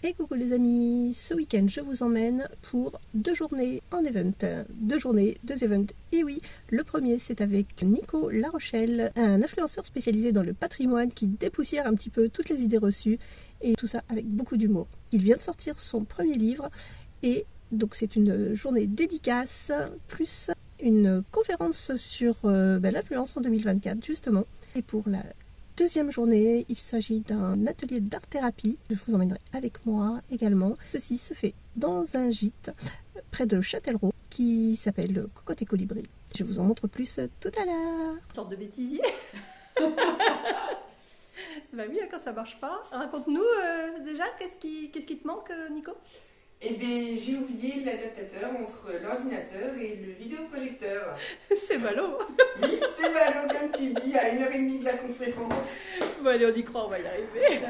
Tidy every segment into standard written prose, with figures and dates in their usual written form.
Et coucou les amis, ce week-end je vous emmène pour 2 journées en event. 2 journées, 2 events. Et oui, le premier c'est avec Nico La Rochelle, un influenceur spécialisé dans le patrimoine qui dépoussière un petit peu toutes les idées reçues et tout ça avec beaucoup d'humour. Il vient de sortir son premier livre et donc c'est une journée dédicace plus une conférence sur l'influence en 2024 justement. Et pour la deuxième journée, il s'agit d'un atelier d'art-thérapie. Je vous emmènerai avec moi également. Ceci se fait dans un gîte près de Châtellerault qui s'appelle Cocotte et Colibri. Je vous en montre plus tout à l'heure. Une sorte de bêtisier. Bah oui, quand ça marche pas. Raconte-nous déjà, qu'est-ce qui te manque, Nico? Eh bien, j'ai oublié l'adaptateur entre l'ordinateur et le vidéoprojecteur. C'est ballot. Oui, c'est ballot, comme tu dis, à 1h30 de la conférence. Bon, allez, on y croit, on va y arriver.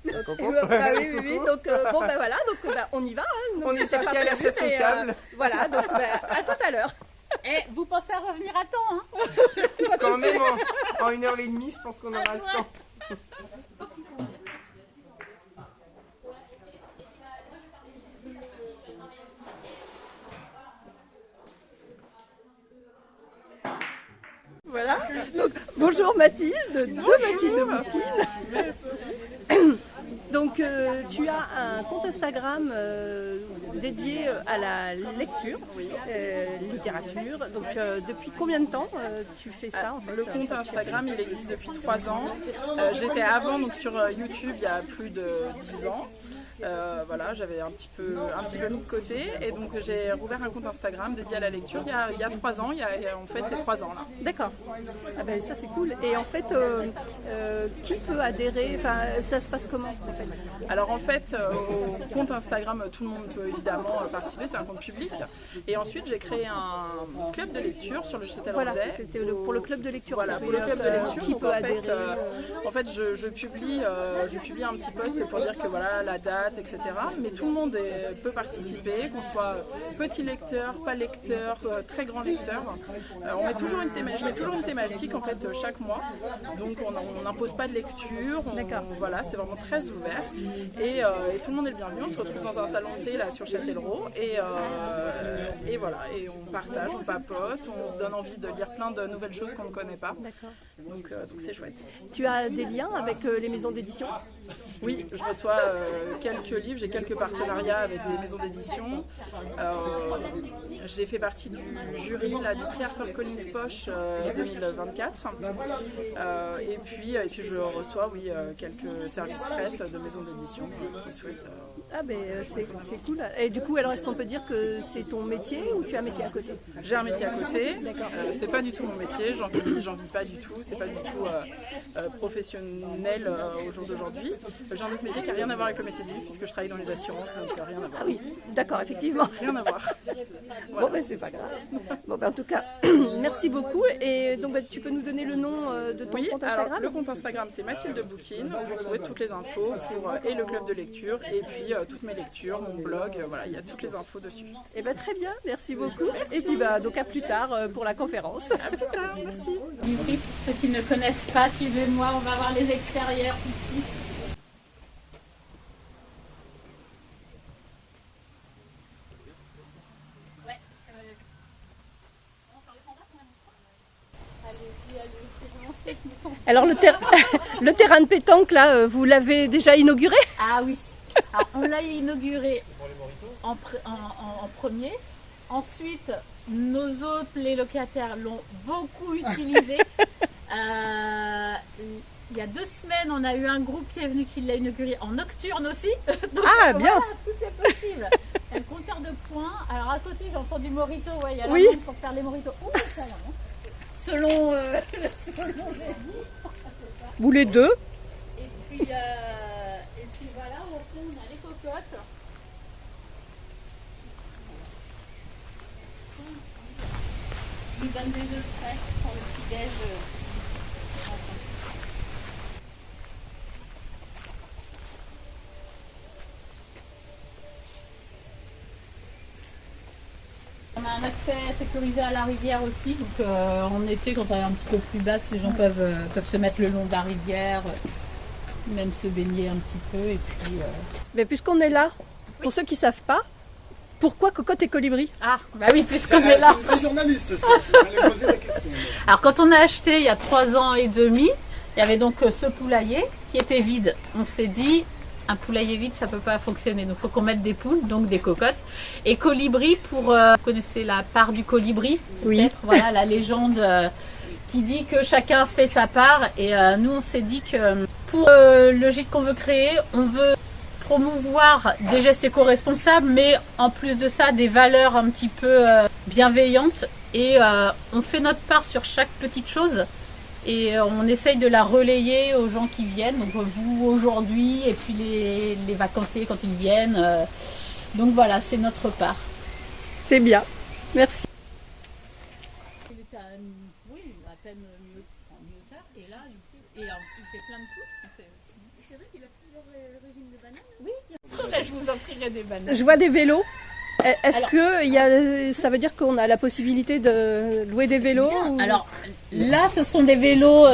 Oui. Donc, voilà, donc, on y va. Hein. Donc, on est parti à la session table. Voilà, donc, à tout à l'heure. Eh, vous pensez à revenir à temps, hein? Quand même, en 1h30, je pense qu'on aura le temps. Voilà. Donc, bonjour Mathilde, Mathilde Boukine. Donc tu as un compte Instagram dédié à la lecture, littérature. Donc depuis combien de temps tu fais ça en fait? Le compte Instagram il existe depuis 3 ans. J'étais avant donc sur YouTube il y a plus de 10 ans. Voilà, j'avais un petit peu mis de côté et donc j'ai rouvert un compte Instagram dédié à la lecture il y a 3 ans, il y a en fait les 3 ans là. D'accord, ah ben, ça c'est cool. Et en fait, qui peut adhérer, enfin, ça se passe comment en fait? Alors en fait, au compte Instagram, tout le monde peut évidemment participer, c'est un compte public. Et ensuite j'ai créé un club de lecture sur le Châtellerault. Voilà, c'était pour le club de lecture. Voilà, pour le club de lecture. Qui peut adhérer? En fait, je publie un petit post pour dire que voilà la date, etc. Mais tout le monde peut participer, qu'on soit petit lecteur, pas lecteur, très grand lecteur. On met toujours je mets toujours une thématique en fait chaque mois. Donc on n'impose pas de lecture. Voilà, c'est vraiment très ouvert. Et tout le monde est le bienvenu. On se retrouve dans un salon de thé là sur Châtellerault et voilà. Et on partage, on papote, on se donne envie de lire plein de nouvelles choses qu'on ne connaît pas. Donc c'est chouette. Tu as des liens avec les maisons d'édition? Oui, je reçois quelques livres, j'ai quelques partenariats avec des maisons d'édition. J'ai fait partie du jury là, du prix HarperCollins Poche 2024. Et puis je reçois quelques services presse de maisons d'édition qui souhaitent. Ah ben c'est cool. Et du coup, alors est-ce qu'on peut dire que c'est ton métier ou tu as un métier à côté? J'ai un métier à côté. C'est pas du tout mon métier, j'en vis pas du tout. C'est pas du tout professionnel au jour d'aujourd'hui. J'ai un autre métier qui n'a rien à voir avec le métier de livre puisque je travaille dans les assurances, donc rien à voir. Ah oui, d'accord, effectivement. Rien à voir. Voilà. Bon ben c'est pas grave. Bon ben en tout cas, merci beaucoup. Et donc tu peux nous donner le nom de ton compte Instagram? Alors, le compte Instagram c'est Mathilde Boukine. Vous retrouvez toutes les infos pour et le club de lecture et puis toutes mes lectures, mon blog. Voilà, il y a toutes les infos dessus. Et ben très bien, merci beaucoup. Merci. Et puis donc à plus tard pour la conférence. À plus tard, merci. Pour ceux qui ne connaissent pas, suivez-moi, on va voir les extérieurs ici. Alors le terrain de pétanque là, vous l'avez déjà inauguré? Ah oui, alors, on l'a inauguré en premier. Ensuite, les locataires l'ont beaucoup utilisé. Il y a 2 semaines, on a eu un groupe qui est venu qui l'a inauguré en nocturne aussi. Donc, bien. Voilà, tout est possible. Il y a le compteur de points. Alors à côté, j'entends du mojito. Ouais, il y a la oui. pour faire les mojitos. Ouh, ça va, hein. Selon les goûts. Vous les deux? Et puis voilà, au fond, on a les cocottes. Une bonne des œufs frais pour le petit-déj. On a un accès sécurisé à la rivière aussi, donc en été quand elle est un petit peu plus basse, les gens peuvent se mettre le long de la rivière, même se baigner un petit peu et puis... Mais puisqu'on est là, pour ceux qui ne savent pas, pourquoi cocotte et colibri? Ah, bah oui, puisqu'on est là. C'est une vraie journaliste aussi. Allez poser la question. Alors quand on a acheté il y a 3 ans et demi, il y avait donc ce poulailler qui était vide. On s'est dit, un poulailler vide, ça peut pas fonctionner. Donc il faut qu'on mette des poules, donc des cocottes. Et colibri pour... vous connaissez la part du colibri? Oui. Voilà la légende qui dit que chacun fait sa part. Et nous on s'est dit que pour le gîte qu'on veut créer, on veut promouvoir des gestes éco-responsables, mais en plus de ça, des valeurs un petit peu bienveillantes. Et on fait notre part sur chaque petite chose. Et on essaye de la relayer aux gens qui viennent. Donc vous aujourd'hui, et puis les vacanciers quand ils viennent. Donc voilà, c'est notre part. C'est bien. Merci. Il était à peine mi-hauteur. Et là, il fait plein de pousses. C'est vrai qu'il a plusieurs régimes de bananes. Oui, je vous offrirai des bananes. Je vois des vélos. Est-ce que ça veut dire qu'on a la possibilité de louer des vélos ou... Alors là, ce sont des vélos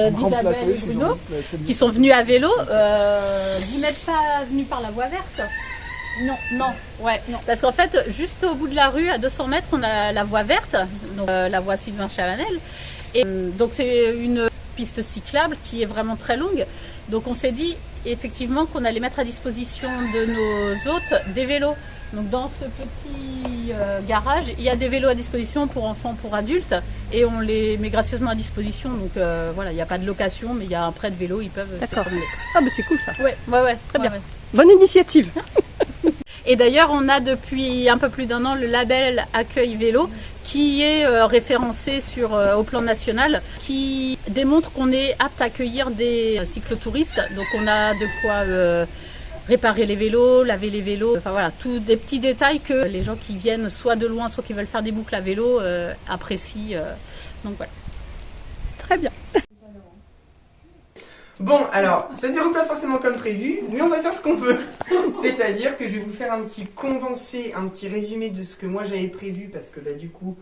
d'Isabelle et Bruno qui sont venus à vélo. Vous n'êtes pas venus par la voie verte? Non. Parce qu'en fait, juste au bout de la rue, à 200 mètres, on a la voie verte, donc la voie Sylvain Chavanel. Et donc c'est une piste cyclable qui est vraiment très longue. Donc on s'est dit effectivement qu'on allait mettre à disposition de nos hôtes des vélos. Donc dans ce petit garage, il y a des vélos à disposition pour enfants, pour adultes, et on les met gracieusement à disposition. Donc voilà, il n'y a pas de location, mais il y a un prêt de vélo, ils peuvent. D'accord. Ah mais c'est cool ça. Ouais. Très bien. Bonne initiative. Et d'ailleurs, on a depuis un peu plus d'1 an le label Accueil Vélo qui est référencé au plan national, qui démontre qu'on est apte à accueillir des cyclotouristes. Donc on a de quoi réparer les vélos, laver les vélos, enfin voilà, tous des petits détails que les gens qui viennent soit de loin, soit qui veulent faire des boucles à vélo apprécient. Donc voilà. Très bien. Bon, alors, ça se déroule pas forcément comme prévu, mais on va faire ce qu'on peut. C'est-à-dire que je vais vous faire un petit condensé, un petit résumé de ce que moi j'avais prévu, parce que là, du coup,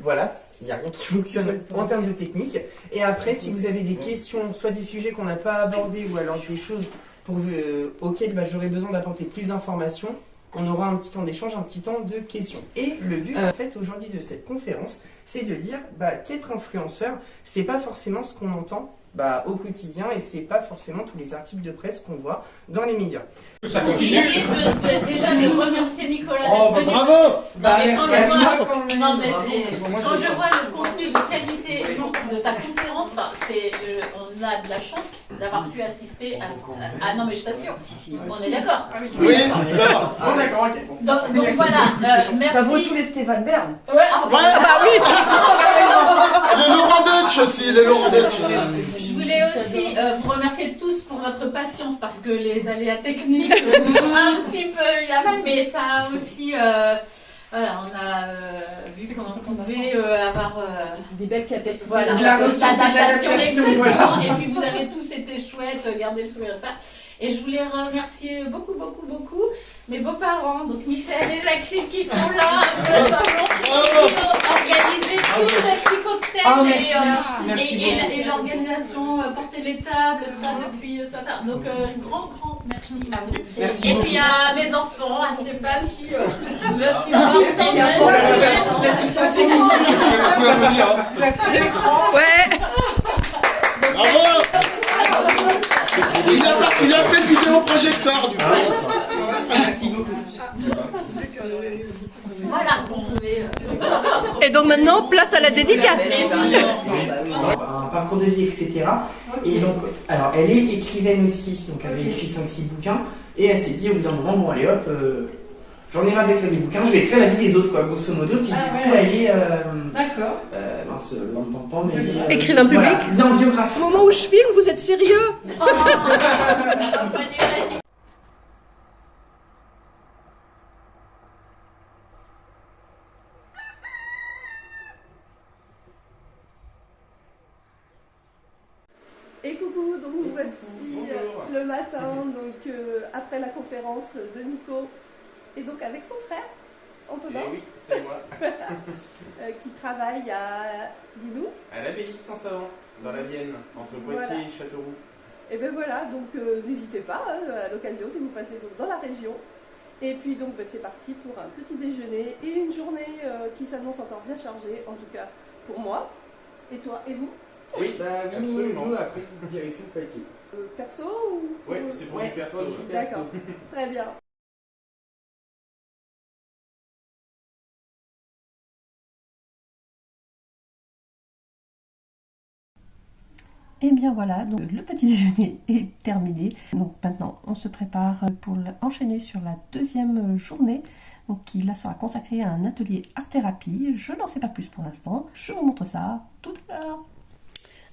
voilà, il n'y a rien qui fonctionne en termes de technique. Et après, si vous avez des questions, soit des sujets qu'on n'a pas abordés, ou alors des choses auxquelles j'aurais besoin d'apporter plus d'informations, on aura un petit temps d'échange, un petit temps de questions. Et le but, en fait, aujourd'hui de cette conférence, c'est de dire qu'être influenceur, c'est pas forcément ce qu'on entend au quotidien, et c'est pas forcément tous les articles de presse qu'on voit dans les médias. Ça L'idée continue. déjà de remercier Nicolas Oh, d'être venu. bravo. Quand je vois le contenu de qualité de ta conférence, on a de la chance d'avoir pu assister à... Ah non, mais je t'assure, on est d'accord. Oui, ça va. Bon, d'accord, ok. Donc voilà, merci. Ça vaut tous les Stéphane Bern. Ouais, Bah oui. Le Laurent Deutsch aussi, le Laurent Deutsch. Je voulais aussi vous remercier tous pour votre patience parce que les aléas techniques nous ont un petit peu eu la mal, mais ça a aussi... voilà, on a vu qu'on pouvait avoir Des belles capacités. voilà, De la ressource et de l'adaptation, l'adaptation, exactement. Et puis vous avez tous été chouettes, gardez le sourire et ça. Et je voulais remercier beaucoup mes beaux-parents, donc Michel et Jacqueline qui sont là, un peu dans qui ont organisé tous les petits cocktails et l'organisation, porter les tables, tout ça depuis ce matin. Donc un grand merci à vous. Merci Et beaucoup. puis à mes enfants, à Stéphane qui le supporte. Ouais. Bravo. Il a fait le vidéoprojecteur du coup. Merci beaucoup. Voilà, vous pouvez... Et donc maintenant, place à la dédicace. Un parcours de vie, etc. Et donc, alors elle est écrivaine aussi, donc elle avait écrit 5-6 bouquins, et elle s'est dit au bout d'un moment, bon allez hop, j'en ai marre d'écrire des bouquins, je vais écrire la vie des autres, quoi, grosso modo, puis du coup elle est... D'accord. Mince, mais elle est... Écrivain public. Voilà, non, biographe. Au moment où je filme, vous êtes sérieux? Et coucou, donc nous voici le matin, donc après la conférence de Nico, et donc avec son frère, Antonin, oui, c'est moi. qui travaille à, dis-nous, À l'abbaye de Saint-Savant, dans la Vienne, entre Poitiers Voilà. et Châteauroux. Et bien voilà, donc n'hésitez pas à l'occasion si vous passez donc, dans la région. Et puis donc c'est parti pour un petit déjeuner et une journée qui s'annonce encore bien chargée, en tout cas pour moi. Et toi, et vous? Oui, absolument. Nous, après, direction Poitiers. Perso ou... Ouais, c'est pour du perso. D'accord, très bien. Et bien voilà, donc le petit déjeuner est terminé. Donc maintenant, on se prépare pour enchaîner sur la deuxième journée, donc qui là sera consacrée à un atelier art-thérapie. Je n'en sais pas plus pour l'instant. Je vous montre ça tout à l'heure.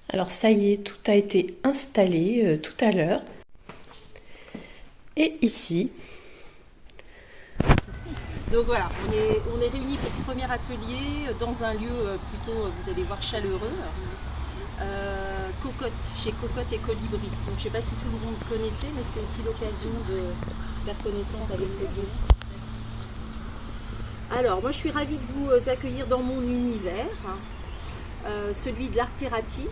Alors ça y est, tout a été installé tout à l'heure. Et ici... Donc voilà, on est réunis pour ce premier atelier dans un lieu plutôt, vous allez voir, chaleureux. Cocotte, chez Cocotte et Colibri. Donc je ne sais pas si tout le monde connaissait, mais c'est aussi l'occasion de faire connaissance avec le lieu. Alors moi je suis ravie de vous accueillir dans mon univers, celui de l'art-thérapie.